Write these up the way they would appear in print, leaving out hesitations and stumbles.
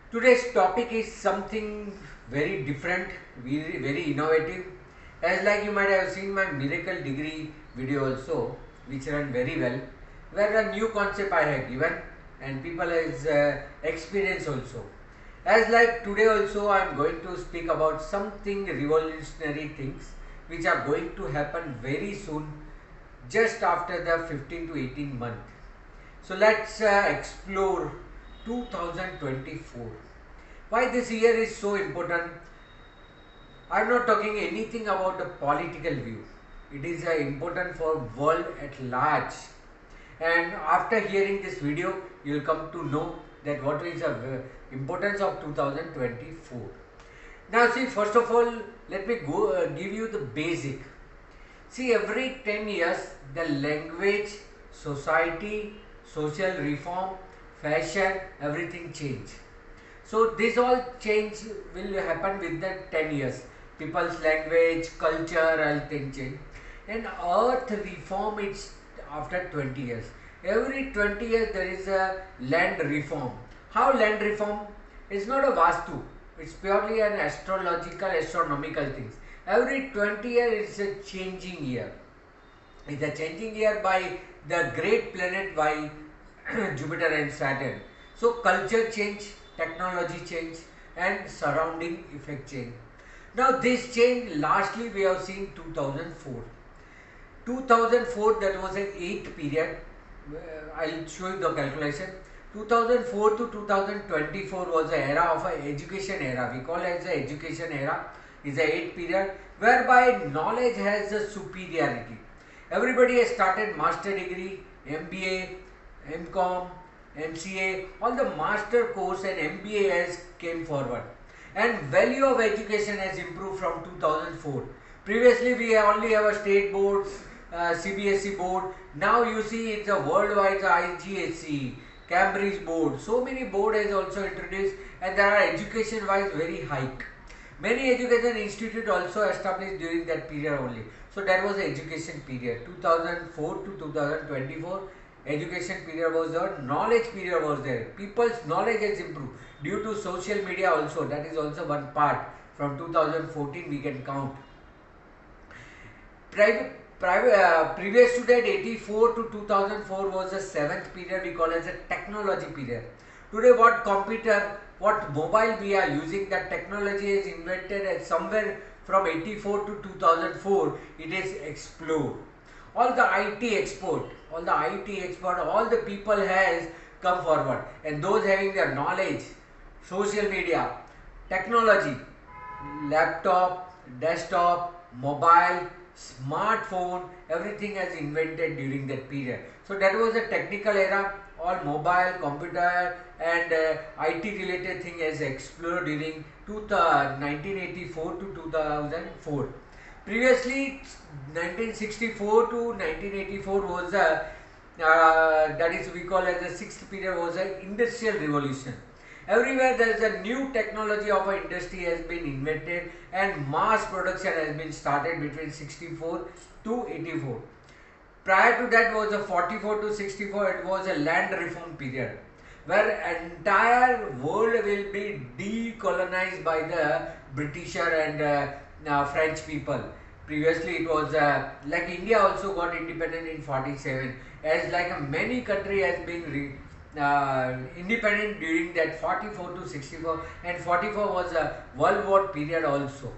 Today's topic is something very different, very innovative. As like you might have seen my miracle degree video also, which ran very well, where a new concept I have given and people has experience also. As like today also I am going to speak about something revolutionary things which are going to happen very soon, just after the 15 to 18 month. So let's explore 2024. Why this year is so important? I am not talking anything about the political view. It is important for world at large. And after hearing this video, you will come to know that what is the importance of 2024. Now see, first of all, let me give you the basic. See, every 10 years, the language, society, social reform, fashion, everything change. So this all change will happen with the 10 years. People's language, culture, everything change. And earth reform it's after 20 years. Every 20 years there is a land reform. How land reform? It's not a Vaastu. It's purely an astrological, astronomical things. Every 20 years is a changing year. It's a changing year by the great planet by Jupiter and Saturn. So culture change, technology change and surrounding effect change. Now this change lastly we have seen 2004. 2004 that was an 8 period. I'll show you the calculation. 2004 to 2024 was the era of an education era. We call it as the education era. Is a 8 period whereby knowledge has a superiority. Everybody has started master degree, MBA, MCom, MCA, all the master course and MBA has came forward. And value of education has improved from 2004. Previously we only have a state board, CBSE board. Now you see it's a worldwide IGSE, Cambridge board. So many board has also introduced and there are education wise very high. Many education institute also established during that period only. So that was the education period. 2004 to 2024 education period was there. Knowledge period was there. People's knowledge has improved due to social media also. That is also one part. From 2014 we can count. Previous to that 84 to 2004 was the 7th period we call as a technology period. Today what computer, what mobile we are using, that technology is invented at somewhere from 84 to 2004 it is explored. All the IT export, all the people has come forward and those having their knowledge, social media, technology, laptop, desktop, mobile, smartphone, everything has invented during that period. So that was a technical era. All mobile, computer and IT related thing has explored during 1984 to 2004. Previously 1964 to 1984 was a that is we call as the 6th period was an industrial revolution. Everywhere there is a new technology of an industry has been invented and mass production has been started between 64 to 84. Prior to that was a 44 to 64, it was a land reform period where entire world will be decolonized by the Britisher and French people. Previously it was like India also got independent in 47 as like many country has been independent during that 44 to 64 and 44 was a World War period also.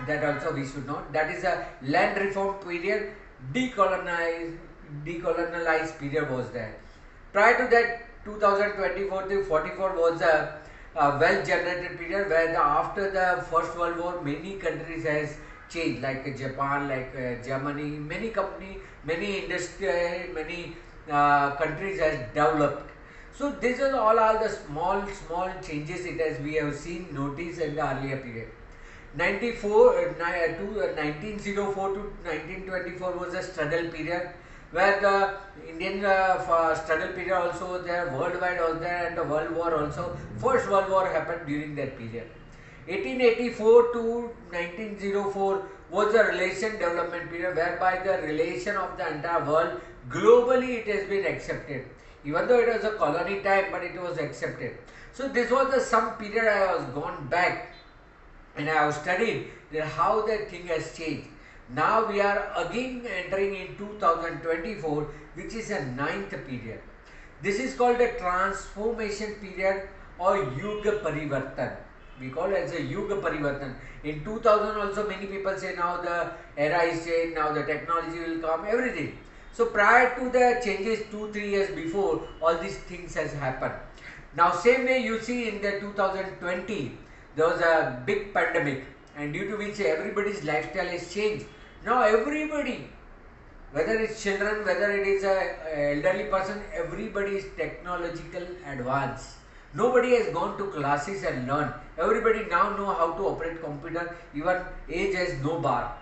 That also we should know. That is a land reform period. Decolonized period was there. Prior to that 2024 to 44 was a well generated period where after the First World War many countries has changed like Japan, like Germany, many company, many industry, many countries has developed. So these are all the small changes it has we have seen noticed in the earlier period. 1904 to 1924 was a struggle period where the Indian struggle period also was there, worldwide was there and the World War also. First World War happened during that period. 1884 to 1904 was a relation development period whereby the relation of the entire world globally it has been accepted. even though it was a colony time, but it was accepted. So this was the some period I was gone back and I have studied that how the thing has changed. Now we are again entering in 2024, which is a ninth period. This is called a transformation period or Yuga Parivartan. We call it as a Yuga Parivartan. In 2000 also many people say now the era is changed, now the technology will come, everything. So prior to the changes 2-3 years before, all these things has happened. Now same way you see in the 2020, there was a big pandemic and due to which everybody's lifestyle has changed. Now everybody, whether it's children, whether it is a elderly person, everybody is technological advanced. Nobody has gone to classes and learned. Everybody now know how to operate computer. Even age has no bar.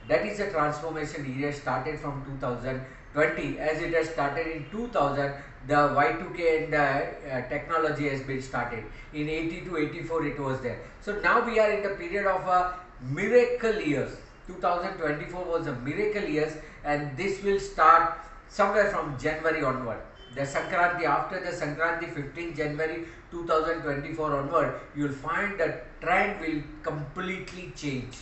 That is a transformation era started from 2020. As it has started in 2000, the Y2K and the technology has been started. In 80 to 84 it was there. So now we are in the period of miracle years. 2024 was a miracle years and this will start somewhere from January onward. The Sankranti, after the Sankranti 15 January 2024 onward, you will find the trend will completely change.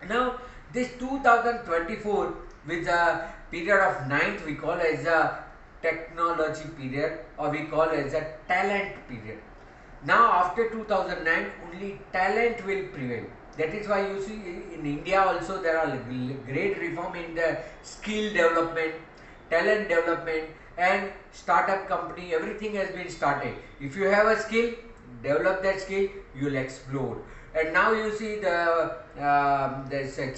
Now this 2024 with the period of ninth we call as a technology period or we call as a talent period. Now after 2009 only talent will prevail. That is why you see in India also there are great reform in the skill development, talent development and startup company, everything has been started. If you have a skill, develop that skill, you will explode. And now you see the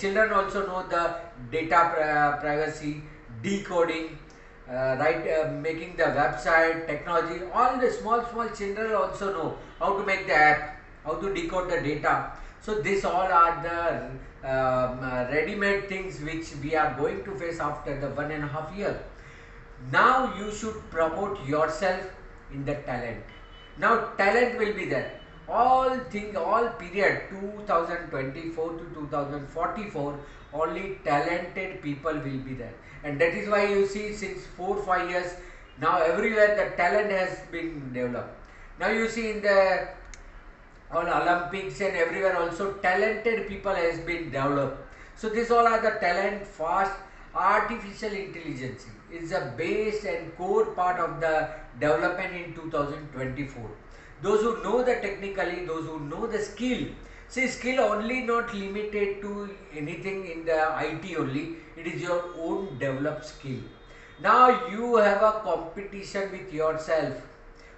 children also know the data privacy, decoding, making the website, technology. All the small children also know how to make the app, how to decode the data. So these all are the ready-made things which we are going to face after the 1.5 years. Now you should promote yourself in the talent. Now talent will be there. All period 2024 to 2044 only talented people will be there, and that is why you see since 4-5 years now everywhere the talent has been developed. Now you see in the all Olympics and everywhere also talented people has been developed. So these all are the talent. Fast artificial intelligence is a base and core part of the development in 2024. Those who know the technically, those who know the skill. See, skill only not limited to anything in the IT only. It is your own developed skill. Now you have a competition with yourself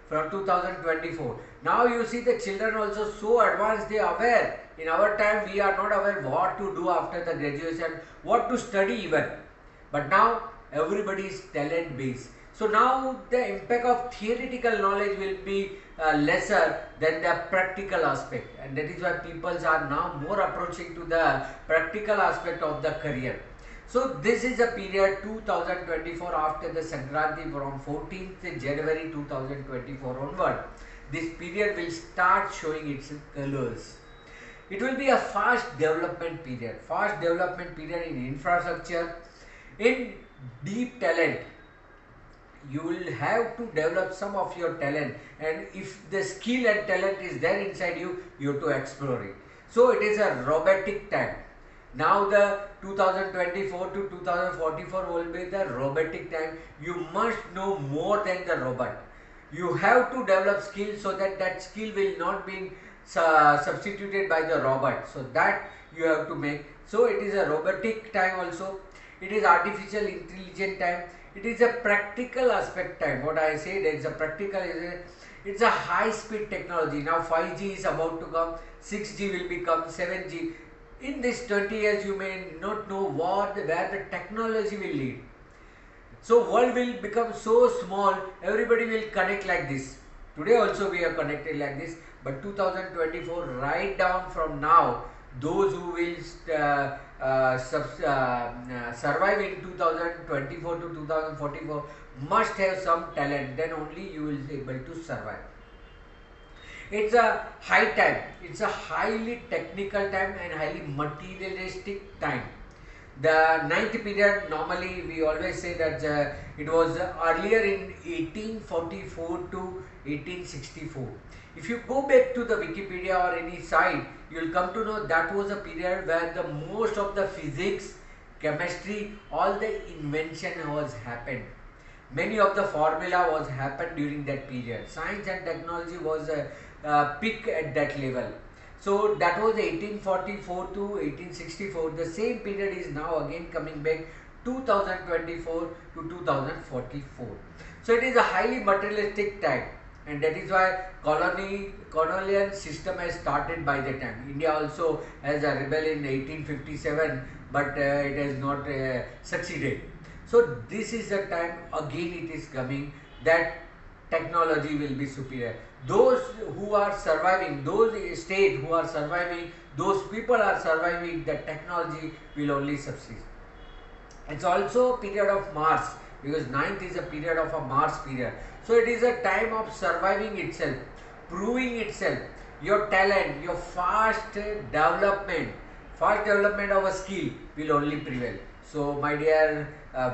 from 2024. Now you see the children also so advanced, they are aware. In our time we are not aware what to do after the graduation, what to study even. But now everybody is talent based. So now the impact of theoretical knowledge will be lesser than the practical aspect, and that is why people are now more approaching to the practical aspect of the career. So this is a period 2024 after the Sankranti from 14th January 2024 onward. This period will start showing its colors. It will be a fast development period. Fast development period in infrastructure, in deep talent. You will have to develop some of your talent, and if the skill and talent is there inside you, you have to explore it. So it is a robotic time. Now the 2024 to 2044 will be the robotic time. You must know more than the robot. You have to develop skills so that that skill will not be substituted by the robot. So that you have to make. So it is a robotic time also. It is artificial intelligence time. It is a practical aspect time. What I said, it's a practical, it's a high speed technology. Now 5G is about to come, 6G will become 7G. In this 20 years you may not know where the technology will lead. So world will become so small, everybody will connect like this. Today also we are connected like this, but 2024 right down from now, those who will survive in 2024 to 2044 must have some talent, then only you will be able to survive. It's a high time, it's a highly technical time and highly materialistic time. The ninth period, normally we always say that it was earlier in 1844 to 1864. If you go back to the Wikipedia or any site, you will come to know that was a period where the most of the physics, chemistry, all the invention was happened. Many of the formula was happened during that period. Science and technology was a peak at that level. So that was 1844 to 1864. The same period is now again coming back 2024 to 2044. So it is a highly materialistic time, and that is why colonial system has started by the time. India also has a rebel in 1857, but it has not succeeded. So this is the time again it is coming that technology will be superior. Those who are surviving, those states who are surviving, those people are surviving, the technology will only succeed. It's also a period of Mars, because ninth is a period of a Mars period. So it is a time of surviving itself, proving itself, your talent, your fast development of a skill will only prevail. So my dear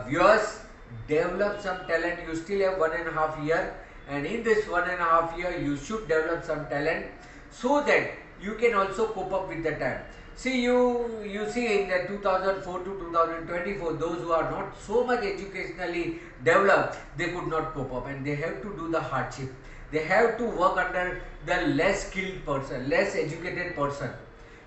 viewers, develop some talent. You still have 1.5 years, and in this 1.5 years you should develop some talent so that you can also cope up with the time. See, you see in the 2004 to 2024, those who are not so much educationally developed, they could not cope up, and they have to do the hardship. They have to work under the less skilled person, less educated person.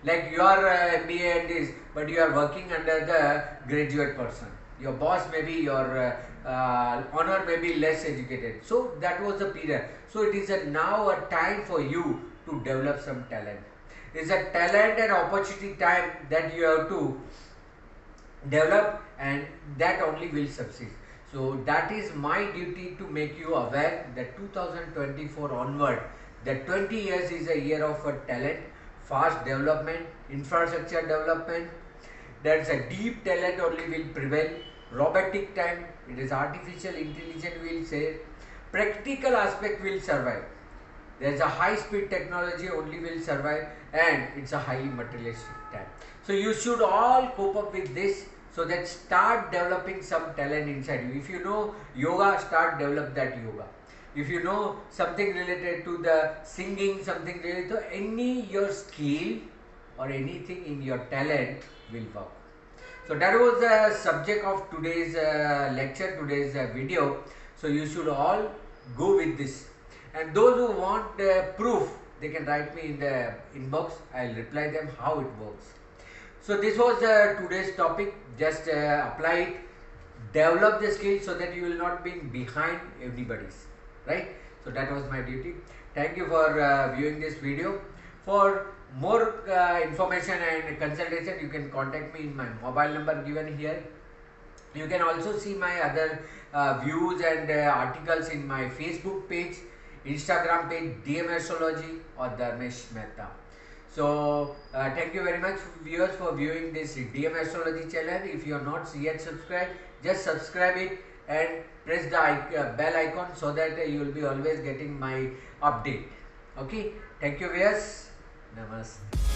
Like you are MBA and this, but you are working under the graduate person. Your boss may be, your owner may be less educated. So that was the period. So it is now a time for you to develop some talent. It is a talent and opportunity time that you have to develop, and that only will succeed. So that is my duty to make you aware that 2024 onward, that 20 years is a year of talent, fast development, infrastructure development. That's a deep talent only will prevail. Robotic time, it is artificial intelligence will say. Practical aspect will survive. There is a high speed technology only will survive, and it's a highly materialistic time. So you should all cope up with this, so that start developing some talent inside you. If you know yoga, start develop that yoga. If you know something related to the singing, something related to any your skill or anything in your talent will work. So that was the subject of today's lecture, today's video. So you should all go with this. And those who want proof, they can write me in the inbox. I'll reply them how it works. So this was today's topic. Just apply it, develop the skill so that you will not be behind anybody's. Right? So that was my duty. Thank you for viewing this video. For more information and consultation, you can contact me in my mobile number given here. You can also see my other views and articles in my Facebook page, Instagram page, DM Astrology or Dharmesh Mehta. So thank you very much viewers for viewing this DM Astrology channel. If you are not yet subscribed, just subscribe it and press the bell icon so that you will be always getting my update. Okay, thank you viewers. Namaste.